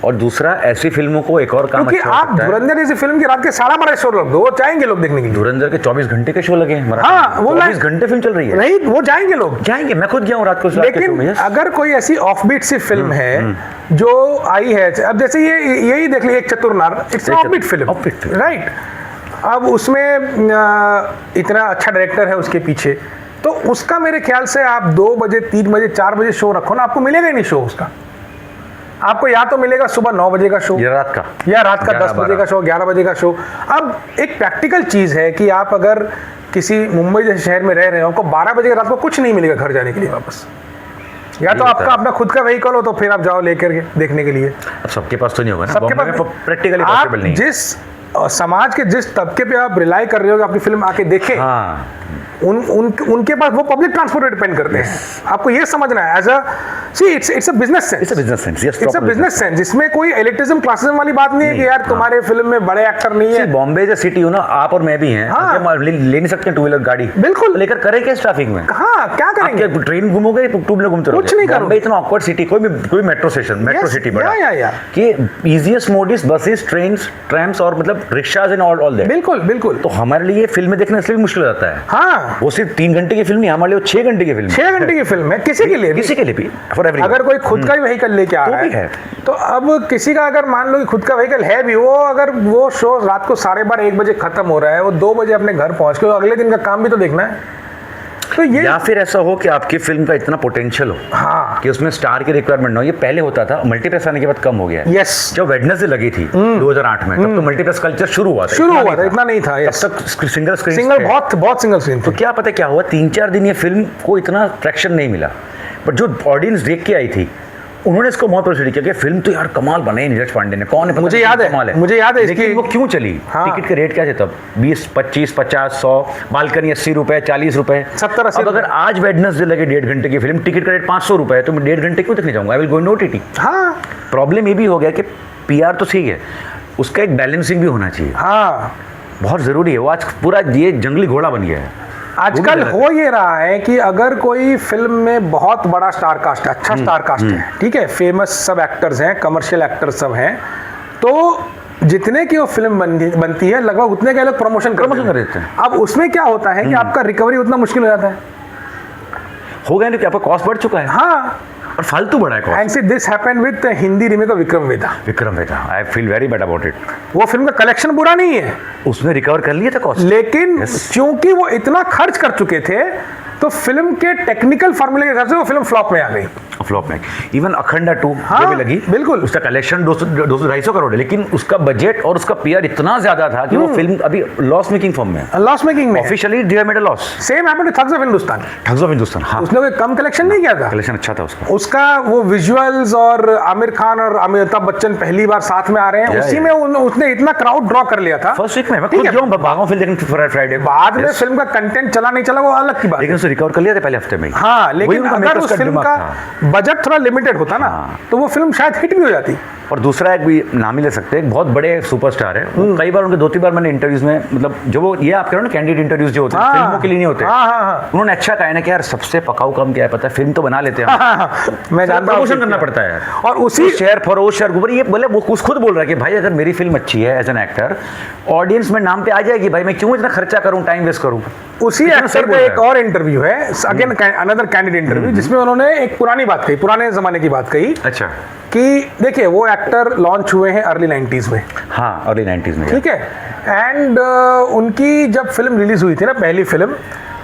और दूसरा, ऐसी फिल्मों को एक और काम क्योंकि अच्छा आप धुरंधर जैसी फिल्म की रात के 12:30 शो रख दो, वो जाएंगे लोग देखने के लिए। धुरंधर के 24 घंटे के शो लगे हैं। हाँ, वो 24 घंटे फिल्म चल रही है, नहीं, वो जाएंगे लोग, जाएंगे। मैं खुद गया हूँ रात को। लेकिन अगर कोई ऐसी ऑफबीट सी फिल्म है जो आई है, अब जैसे यही देख लीजिए, एक चतुरनार, इट्स ऑफबीट फिल्म, राइट। अब उसमें इतना अच्छा डायरेक्टर है उसके पीछे, तो उसका मेरे ख्याल से आप 2 बजे 3 बजे 4 बजे शो रखो ना, आपको मिलेगा ही नहीं शो उसका। आपको या तो मिलेगा सुबह 9 बजे का शो, या रात का 10 बजे का शो, 11 बजे का शो। अब एक प्रैक्टिकल चीज़ है कि आप अगर किसी मुंबई जैसे शहर में रह रहे हो, आपको 12 बजे रात को कुछ नहीं मिलेगा घर जाने के लिए वापस। या तो आपका अपना खुद का व्हीकल हो तो फिर आप जाओ लेकर के देखने के लिए। अब सबके पास तो नहीं होगा ना, सबके पास प्रैक्टिकली पॉसिबल नहीं। जिस समाज के जिस तबके पे आप रिलाई कर रहे हो कि आपकी फिल्म आके देखे, हाँ, उनके पास वो पब्लिक ट्रांसपोर्ट पे डिपेंड करते हैं। आपको ये समझना है, as a see it's a business sense, it's a business sense, जिसमें कोई एलिटिज्म क्लासिज्म वाली बात नहीं है कि यार तुम्हारे फिल्म में बड़े एक्टर नहीं है। बॉम्बे जैसी सिटी हो ना, आप और मैं भी हैं, ले नहीं सकते 2 व्हीलर गाड़ी, बिल्कुल, लेकर करें क्या ट्रैफिक में? हाँ, क्या करेंगे? ट्रेन घूमोगे, 2 व्हीलर घूमते रहोगे, कुछ नहीं करोगे। इतना ऑकवर्ड सिटी, कोई मेट्रो स्टेशन, मेट्रो सिटी बड़ा कि easiest mode is buses, trains, ट्रैम्स और मतलब रिक्शाज एंड ऑल दैट। बिल्कुल। तो हमारे लिए फिल्में देखना इसलिए मुश्किल हो जाता है। हाँ, वो सिर्फ 3 घंटे की फिल्म नहीं, हमारे लिए 6 घंटे की फिल्म, 6 घंटे की फिल्म है, किसी के लिए भी, फॉर एवरीवन। अगर कोई खुद का ही व्हीकल लेके आ रहा है तो अब किसी का अगर मान लो कि खुद का व्हीकल है भी, वो अगर वो शो रात को 12:30 1 बजे खत्म हो रहा है, वो 2 बजे अपने घर पहुंच के अगले दिन का काम भी तो देखना है। तो ये, या फिर ऐसा हो कि आपकी फिल्म का इतना पोटेंशियल हो, हाँ, कि उसमें स्टार की रिक्वायरमेंट ना हो। ये पहले होता था, मल्टीप्लेक्स आने के बाद कम हो गया है। यस, जब वेडनेसडे लगी थी 2008 में, तब तो मल्टीप्लेक्स कल्चर शुरू हुआ था, इतना नहीं था। तब तक सिंगल बहुत सिंगल स्क्रीन। तो क्या पता क्या हुआ, 3-4 दिन ये फिल्म को इतना ट्रैक्शन नहीं मिला, बट जो ऑडियंस देख के आई थी उन्होंने इसको बहुत प्रोसीड किया कि फिल्म तो यार कमाल बनाई नीरज पांडे ने, कौन है, मुझे याद है लेकिन वो क्यों चली? हाँ। टिकट के रेट क्या थे तब? 20, 25, 50, 100, बालकनी 80 रुपए, 40 रुपए, 70-80। अब अगर आज वेडनेसडे लगे 1.5 घंटे की फिल्म, टिकट का रेट 500 रुपए है, तो मैं 1.5 घंटे क्यों देखने जाऊंगा? I will go in OTT. हाँ, प्रॉब्लम ये भी हो गया कि पीआर तो ठीक है, उसका एक बैलेंसिंग भी होना चाहिए, हाँ बहुत जरूरी है वो। आज पूरा ये जंगली घोड़ा बन गया है आजकल। हो ये रहा है कि अगर कोई फिल्म में बहुत बड़ा स्टार कास्ट है, अच्छा स्टार कास्ट है, ठीक है, फेमस सब एक्टर्स हैं, कमर्शियल एक्टर्स सब हैं, तो जितने की वो फिल्म बनती है लगभग उतने के लोग प्रमोशन कर देते हैं। अब उसमें क्या होता है कि आपका रिकवरी उतना मुश्किल हो जाता है, हो गया नहीं, आपका कॉस्ट बढ़ चुका है, हाँ, और फालतू बढ़ा है cost. And see this happened with Hindi remake of Vikram Vedha. Vikram Vedha, I feel very bad about it. वो फिल्म का कलेक्शन बुरा नहीं है, उसने रिकवर कर लिया था कॉस्ट, लेकिन क्योंकि वो इतना खर्च कर चुके थे तो फिल्म के टेक्निकल फार्मूले के हिसाब से वो फिल्म फ्लॉप में आ गई। फ्लॉप में इवन अखंडा 2 हाँ, जो भी लगी, बिल्कुल, उसका कलेक्शन 200-250 करोड़ है, लेकिन उसका बजट और उसका पीआर इतना ज्यादा था कि वो फिल्म अभी लॉस मेकिंग फॉर्म में, लॉस मेकिंग में officially they made a loss. Same happened to thugs of Hindustan. Thugs of Hindustan, हाँ, उसने कोई कम कलेक्शन नहीं किया था, कलेक्शन अच्छा था उसका वो विजुअल्स और आमिर खान और अमिताभ बच्चन पहली बार साथ में आ रहे हैं, उसी में उसने इतना क्राउड ड्रॉ कर लिया था फर्स्ट वीक में। मैं खुद गया हूं भागों फिल्म देखने फ्राइडे, बाद में फिल्म का कंटेंट चला नहीं चला वो अलग की बात, लेकिन उसे रिकवर कर लिया था पहले हफ्ते में। हाँ, लेकिन अगर उस फिल्म का बजट थोड़ा लिमिटेड होता ना तो वो फिल्म शायद हिट भी हो जाती। और दूसरा एक भी नाम ही ले सकते हैं, एक बहुत बड़े सुपरस्टार है, कई बार उनके 2-3 बार मैंने इंटरव्यूज में, मतलब जो वो ये आप कह रहे हो ना कैंडिडेट इंटरव्यूज जो होते हैं फिल्मों के लिए नहीं होते, उन्होंने अच्छा कहा है ना कि यार सबसे पकाऊ काम क्या है पता है, फिल्म तो बना लेते हैं, मैं जानता हूं, प्रमोशन करना पड़ता है यार, और उसी शेयर फरोश शेयर ऊपर ये बोले, वो खुद बोल रहा है कि भाई अगर मेरी फिल्म अच्छी है एज एन एक्टर, ऑडियंस में नाम पे आ जाएगी, भाई मैं क्यों इतना खर्चा करूं, टाइम वेस्ट करूं। उसी एक्टर का एक और इंटरव्यू है, अगेन अनदर कैंडिडेट इंटरव्यू, जिसमें उन्होंने एक पुरानी बात कही, पुराने जमाने की बात कही। अच्छा, कि देखिए वो एक्टर लॉन्च हुए हैं अर्ली 90s में, हाँ अर्ली 90s में, ठीक है, एंड उनकी जब फिल्म रिलीज हुई थी ना पहली फिल्म,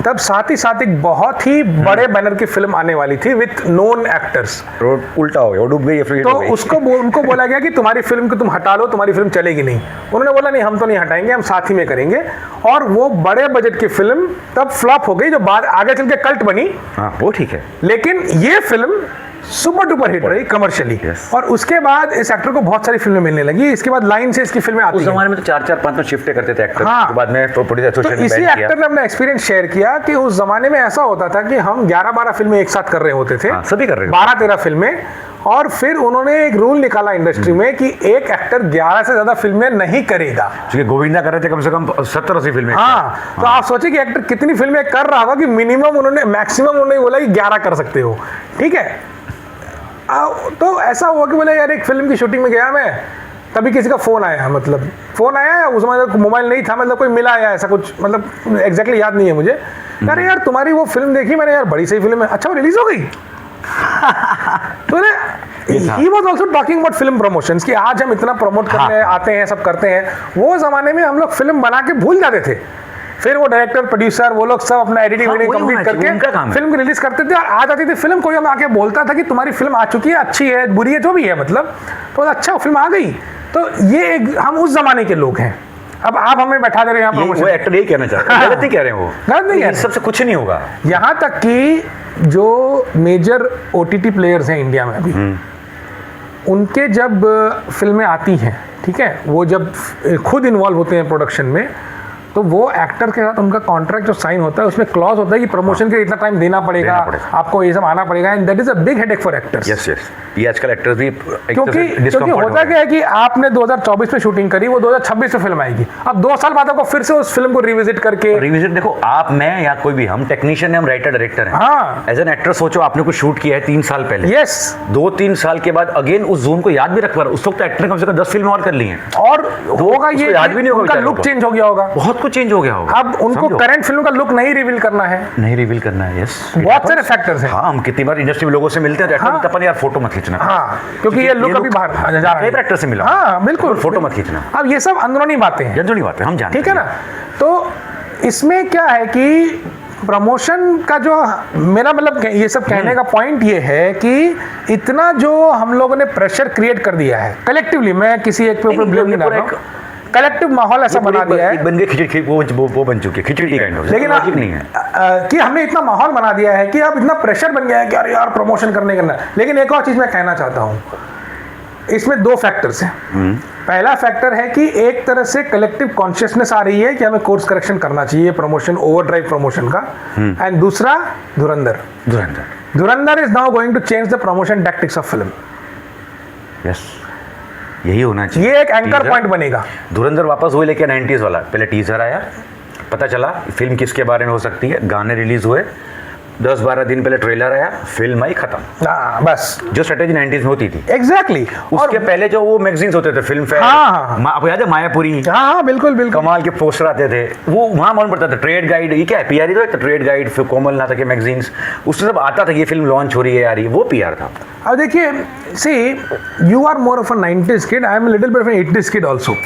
तब साथ ही साथ एक बहुत ही बड़े बैनर की फिल्म आने वाली थी विथ नोन एक्टर्स। उल्टा हो गया, वो डूब गई, तो उसको उनको बोला गया कि तुम्हारी फिल्म को तुम हटा लो, तुम्हारी फिल्म चलेगी नहीं। उन्होंने बोला नहीं, हम तो नहीं हटाएंगे, हम साथ ही में करेंगे, और वो बड़े बजट की फिल्म तब फ्लॉप हो गई, जो बाद आगे चल के कल्ट बनी। हाँ वो ठीक है, लेकिन ये फिल्म सुपर डुपर हिट रही कमर्शियली, और उसके बाद इस एक्टर को बहुत सारी फिल्में मिलने लगी, इसके बाद लाइन से इसकी फिल्में आती हैं। उस जमाने में तो 4-4-5 शिफ्टें करते थे एक्टर, हाँ, बाद में प्रोड्यूसर एसोसिएशन तो इसी एक्टर ने अपना एक्सपीरियंस शेयर किया कि उस जमाने में ऐसा होता था कि हम 11-12 फिल्में एक साथ कर रहे होते थे, सभी कर रहे थे 12-13 फिल्में, और फिर उन्होंने एक रूल निकाला इंडस्ट्री में कि एक एक्टर 11 से ज्यादा फिल्में नहीं करेगा, क्योंकि गोविंदा कर रहे थे कम से कम 70-80 फिल्में। हाँ, तो आप सोचिए कि एक्टर कितनी फिल्में कर रहा होगा, कि मिनिमम उन्होंने, मैक्सिमम उन्होंने बोला कि 11 कर सकते हो, ठीक है। तो ऐसा हुआ कि बोले यार एक फिल्म की शूटिंग में गया मैं, तभी किसी का फोन आया, मतलब फोन आया, उस समय मोबाइल नहीं था, मतलब कोई मिला या ऐसा कुछ, मतलब एग्जैक्टली याद नहीं है मुझे, यार यार तुम्हारी वो फिल्म देखी मैंने, यार बड़ी सही फिल्म है, अच्छा वो रिलीज हो गई। तो he was also talking about film promotions, कि आज हम इतना प्रमोट करने आते हैं, सब करते हैं, वो जमाने में हम लोग फिल्म बना के भूल जाते थे, फिर वो डायरेक्टर प्रोड्यूसर वो लोग सब अपना एडिटिंग कंप्लीट करके फिल्म को रिलीज करते थे, और आ जाती थी फिल्म, कोई हम आके बोलता था कि तुम्हारी फिल्म आ चुकी है, अच्छी है बुरी है जो भी है, मतलब तो अच्छा फिल्म आ गई। तो ये हम उस जमाने के लोग हैं। अब आप हमें बैठा दे रहे हैं, वो एक्टर यही कहना चाहते हैं, गलत नहीं कह रहे हैं, वो गलत नहीं कह रहे, सबसे कुछ नहीं होगा। यहाँ तक कि जो मेजर OTT प्लेयर्स हैं इंडिया में अभी, उनके जब फिल्में आती हैं, ठीक है, वो जब खुद इन्वॉल्व होते हैं प्रोडक्शन में, तो वो एक्टर के साथ उनका कॉन्ट्रैक्ट जो साइन होता है उसमें क्लॉज होता है कि प्रमोशन के इतना टाइम देना पड़ेगा, आपको ये सब आना पड़ेगा, and that is a big headache for actors. Yes yes, ये आजकल एक्टर्स भी क्योंकि होता क्या है कि आपने 2024 में शूटिंग करी, वो 2026 में फिल्म आएगी, अब 2 साल बाद आपको फिर से उस फिल्म को रिविजिट करके, रिविजिट देखो आप, मैं या कोई भी, हम टेक्नीशियन है, हम राइटर डायरेक्टर हैं, हाँ, एज एन एक्टर सोचो आपने कुछ शूट किया है 3 साल पहले, यस, 2-3 साल के बाद अगेन उस जोन को याद भी रख पा रहा, उस वक्त एक्टर ने कम से कम 10 फिल्में और कर ली हैं, और होगा ये याद भी नहीं होगा, उनका लुक चेंज हो गया होगा, बहुत कुछ चेंज हो गया होगा, अब उनको करंट फिल्म का लुक नहीं रिवील करना है, नहीं रिवील करना है। यस, बहुत सारे फैक्टर्स हैं। हाँ, हम कितनी बार इंडस्ट्री में लोगों से मिलते हैं, तो अपन यार फोटो मत खींचना, हाँ, क्योंकि ये लुक अभी बाहर जा रहा है, एक्टर से मिला, हाँ बिल्कुल, फोटो मत खींचना। अब ये सब अंदरूनी बातें हैं, अंदरूनी बातें हम जानते हैं, ठीक है ना। तो इसमें क्या है कि प्रमोशन का जो मेरा मतलब ये सब कहने का पॉइंट ये है कि इतना जो हम लोगों ने प्रेशर क्रिएट कर दिया है कलेक्टिवली, मैं किसी एक पे ऊपर ब्लेम नहीं कर रहा हूं, कलेक्टिव माहौल ऐसा बना दिया है, बन गए खिचड़ी, वो बन चुकी है खिचड़ी काइंड ऑफ, लेकिन नहीं है कि हमने इतना माहौल बना दिया है कि अब इतना प्रेशर बन गया है कि यार प्रमोशन करने करना। लेकिन एक और चीज मैं कहना चाहता हूं, इसमें 2 फैक्टर्स हैं। पहला फैक्टर है कि एक तरह से कलेक्टिव कॉन्शियसनेस आ रही है कि हमें कोर्स करेक्शन करना चाहिए प्रमोशन, ओवरड्राइव प्रमोशन का, एंड दूसरा Dhurandhar is now going to change the promotion tactics of film. Yes, यही होना चाहिए, ये एक एंकर पॉइंट बनेगा। धुरंधर वापस हुए लेके 90s वाला, पहले टीजर आया, पता चला फिल्म किसके बारे में हो सकती है, गाने रिलीज हुए, 10-12 दिन पहले ट्रेलर आया, फिल्म आई, खत्म। बस जो स्ट्रेटेजी 90s में होती थी। एग्जैक्टली। उसके पहले जो वो मैगजीन्स होते थे, फिल्म फेयर, आपको याद है मायापुरी? हाँ, बिल्कुल बिल्कुल, कमाल के पोस्टर आते थे, वो वहाँ मालूम पड़ता था। ट्रेड गाइड, ये क्या है, पीआर ही तो है, ट्रेड गाइड, फिर कोमल नाथा के मैगजीन्स, उससे सब आता था कि ये फिल्म लॉन्च हो रही है, आ रही है, वो पीआर था। अब देखिए, see you are more of a 90s kid, I am little bit of an 80s kid also.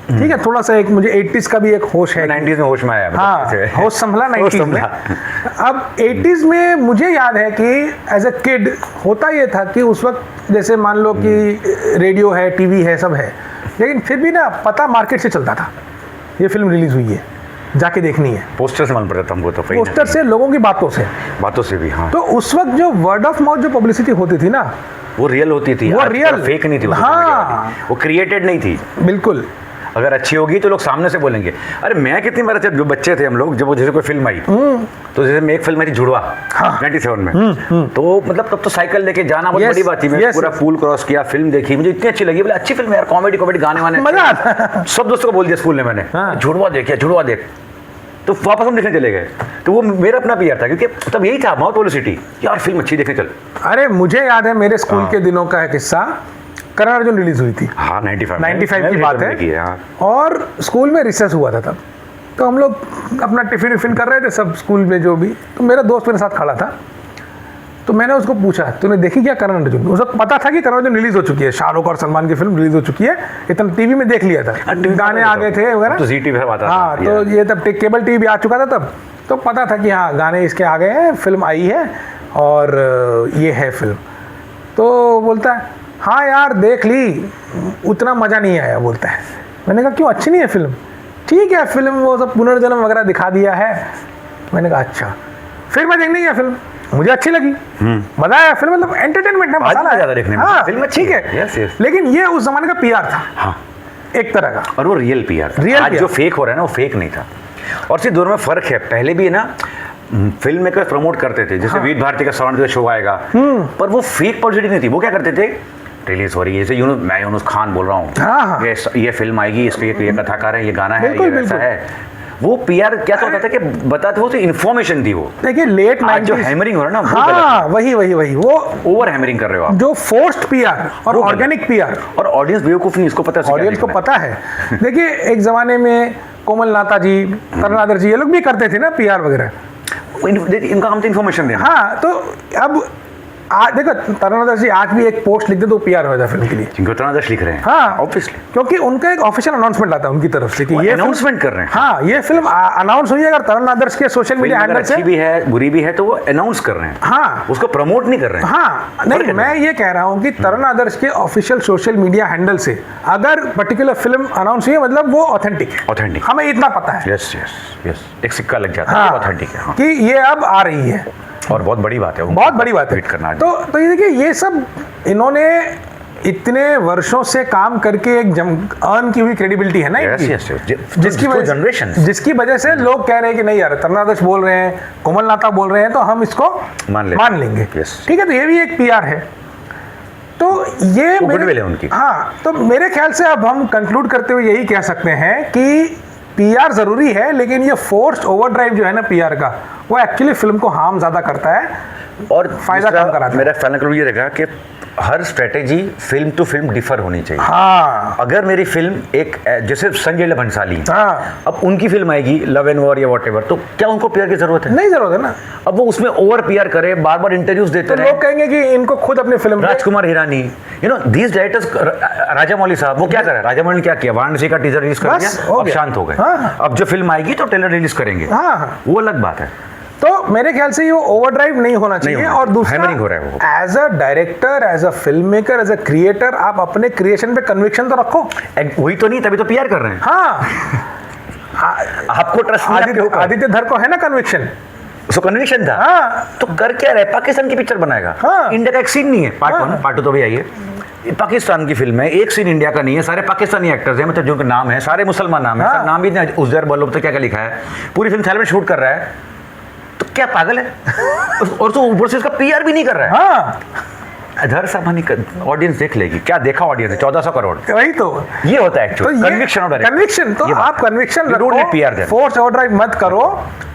ठीक है, थोड़ा सा एक मुझे 80s का भी एक होश है। 90s में होश में आया। हाँ, होश संभला 90s में। अब 80s में मुझे याद है कि एज अ किड होता ये था कि उस वक्त जैसे मान लो कि रेडियो है, टीवी है, सब है, लेकिन फिर भी ना पता मार्केट से चलता था ये फिल्म रिलीज हुई है, जाके देखनी है। पोस्टर से मालूम पड़ता था हमको तो, पोस्टर से, लोगों की बातों से भी। हाँ, तो उस वक्त जो वर्ड ऑफ माउथ जो पब्लिसिटी होती थी ना, वो रियल होती थी, वो रियल, फेक नहीं थी। हाँ, वो क्रिएटेड नहीं थी। बिल्कुल। अगर अच्छी होगी तो लोग सामने से बोलेंगे। अरे मैं कितनी बार, जब बच्चे थे हम लोग, जब वो जैसे कोई फिल्म आई, तो जैसे मैं एक फिल्म आई थी जुड़वा, 97 में, तो मतलब तब तो साइकिल लेके जाना बहुत बड़ी बात थी। मैं पूरा पूल क्रॉस किया, फिल्म देखी, मुझे इतनी अच्छी लगी, बोले अच्छी फिल्म है यार, कॉमेडी गाने वाने, मजा आता। सब दोस्तों को बोल दिया स्कूल में मैंने, जुड़वा देख, तो वापस हम देखने चले गए। तो वो मेरा अपना पीआर था, क्योंकि तब यही था, माउथ पब्लिसिटी, यार फिल्म अच्छी, देखने चल। अरे मुझे याद है मेरे स्कूल के दिनों का एक किस्सा, करण अर्जुन रिलीज हुई थी। हाँ, 95 की बात है। और स्कूल में रिसेस हुआ था तब, तो हम लोग अपना टिफिन विफिन कर रहे थे सब स्कूल में जो भी, तो मेरा दोस्त मेरे साथ खड़ा था, तो मैंने उसको पूछा, तूने देखी क्या करण अर्जुन? उसको पता था कि करण अर्जुन रिलीज हो चुकी है, शाहरुख और सलमान की फिल्म रिलीज हो चुकी है, इतना टीवी में देख लिया था, गाने आ गए थे वगैरह, तो जी टीवी आता था। हाँ, तो ये तब केबल टीवी आ चुका था तब, तो पता था कि हाँ गाने इसके आ गए हैं, फिल्म आई है और ये है फिल्म। तो बोलता है हाँ यार देख ली, उतना मज़ा नहीं आया, बोलता है। मैंने कहा क्यों, अच्छी नहीं है फिल्म? ठीक है, फिल्म वो सब पुनर्जन्म वगैरह दिखा दिया है। मैंने कहा अच्छा। फिर मैं देखने गया फिल्म, मुझे अच्छी लगी, मजा आया, फिल्म मतलब एंटरटेनमेंट है, मसाला है देखने में, हाँ, फिल्म ठीक है। लेकिन ये उस जमाने का पीआर था, हाँ, एक तरह का, और वो रियल पीआर। आज जो फेक हो रहा है ना, वो फेक नहीं था। और सिर्फ दोनों में फर्क है। पहले भी है ना, फिल्म मेकर प्रमोट करते थे, जैसे विद भारती का साउंड शो आएगा, पर वो फेक पब्लिसिटी नहीं थी। वो क्या करते थे, रिलीज हो रही है, जैसे मैं यूनुस खान बोल रहा हूँ, ये फिल्म आएगी, इसके ये कथाकार है, ये गाना है, ये वैसा है। वो पीआर क्या होता था कि बताते, वो तो इन्फॉर्मेशन थी। वो देखिए लेट 90s जो हैमरिंग हो रहा है ना, हाँ, वही वो ओवर हैमरिंग कर रहे हो आप, जो फोर्स्ड पीआर और ऑर्गेनिक पीआर। और ऑडियंस बेवकूफ नहीं, इसको पता है, ऑडियंस को पता है। देखिए एक जमाने में कोमल नाथा जी, करुणाकर जी, ये लोग भी करते थे ना पीआर वगैरह, इनका हम तो इन्फॉर्मेशन देना। हाँ, तो अब देखो तरुणादर्श जी आज भी एक पोस्ट लिख दे तो पीआर हो जाए फिल्म के लिए, जिनको तरुणादर्श लिख रहे हैं, हाँ ऑब्वियसली, क्योंकि उनका एक ऑफिशियल अनाउंसमेंट आता है उनकी तरफ से कि ये अनाउंसमेंट कर रहे हैं। हाँ, ये फिल्म अनाउंस हुई है, अगर तरुणादर्श के सोशल मीडिया हैंडल से, अच्छी भी है बुरी भी है, तो वो अनाउंस कर रहे हैं, हाँ, उसको प्रमोट नहीं कर रहे हैं। हाँ, नहीं, मैं ये कह रहा हूँ कि तरुणादर्श के ऑफिशियल सोशल मीडिया हैंडल से अगर पर्टिकुलर फिल्म अनाउंस हुई है, मतलब वो ऑथेंटिक है, ऑथेंटिक, हमें इतना पता है। यस यस यस, एक सिक्का लग जाता है, ऑथेंटिक है कि ये अब आ रही है, और बहुत बड़ी बात है, बहुत बड़ी बात है करना। तो ये देखिए, ये सब इन्होंने इतने वर्षों से काम करके एक अर्न की हुई क्रेडिबिलिटी है ना इनकी, जिसकी वजह से लोग कह रहे हैं कि नहीं यार, तरुणादर्श बोल रहे हैं, कोमल नाथा बोल रहे हैं, तो हम इसको मान लेंगे। ठीक है, तो ये भी एक पीआर है। तो ये उनकी, हाँ, तो मेरे ख्याल से अब हम कंक्लूड करते हुए यही कह सकते हैं कि पीआर जरूरी है, लेकिन ये फोर्स्ड ओवरड्राइव जो है ना पीआर का, वो एक्चुअली फिल्म को हार्म ज्यादा करता है और फायदा कम कराता है। मेरा फाइनल कंक्लूजन ये रहेगा कि हर strategy film to film differ होनी चाहिए। हाँ, अगर मेरी फिल्म एक जैसे संजय लीला भंसाली, हाँ, अब उनकी फिल्म आएगी लव एंड वॉर या व्हाटएवर, तो क्या उनको पीआर की जरूरत है? नहीं जरूरत है ना। अब वो उसमें ओवर पीआर करे, बार बार इंटरव्यूज देते रहे, तो लोग कहेंगे कि इनको खुद अपनी फिल्म, Rajkumar Hirani, you know these directors, Rajamouli साहब, वो क्या करे, राजा मौली ने क्या किया, वाराणसी का टीजर रिलीज कर दिया, अब शांत हो गए। अब जो फिल्म आएगी तो ट्रेलर रिलीज करेंगे, वो अलग बात है। तो मेरे ख्याल से ये ओवरड्राइव नहीं होना चाहिए। और दूसरा, as a director, as a filmmaker, as a creator, आप अपने क्रिएशन पे कन्विक्शन तो रखो। वही तो नहीं, तभी तो पीआर कर रहे हैं। हाँ, आपको ट्रस्ट, आदित्य धर को है ना कन्विक्शन, उसको कन्विक्शन था। हाँ, तो कर क्या रहे, पाकिस्तान की पिक्चर बनाएगा। हाँ, इंडिया का एक सीन नहीं है, पार्ट 1 पार्ट 2 तो भी आई है, पाकिस्तान की फिल्म है, एक सीन इंडिया का नहीं है, सारे पाकिस्तानी एक्टर्स हैं, मतलब जिनके नाम है सारे मुसलमान नाम है, नाम भी उजैर बल्लभ तो क्या क्या लिखा है, पूरी फिल्म थाईलैंड में शूट कर रहा है, तो क्या पागल है? और तो ऊपर से इसका पीआर भी नहीं कर रहा है। हाँ, अधर सामानी ऑडियंस देख लेगी, क्या देखा ऑडियंस 1400 करोड़, वही तो ये होता है एक्चुअली कन्विक्शन। तो आप कन्विक्शन रखो, फोर्स ओवरड्राइव मत करो,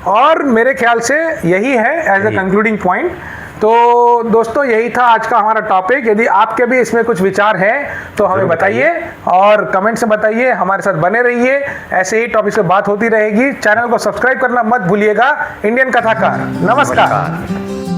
और मेरे ख्याल से यही है एज अ कंक्लूडिंग पॉइंट। तो दोस्तों यही था आज का हमारा टॉपिक। यदि आपके भी इसमें कुछ विचार हैं तो हमें बताइए और कमेंट से बताइए, हमारे साथ बने रहिए, ऐसे ही टॉपिक से बात होती रहेगी। चैनल को सब्सक्राइब करना मत भूलिएगा। इंडियन कथाकार, नमस्कार।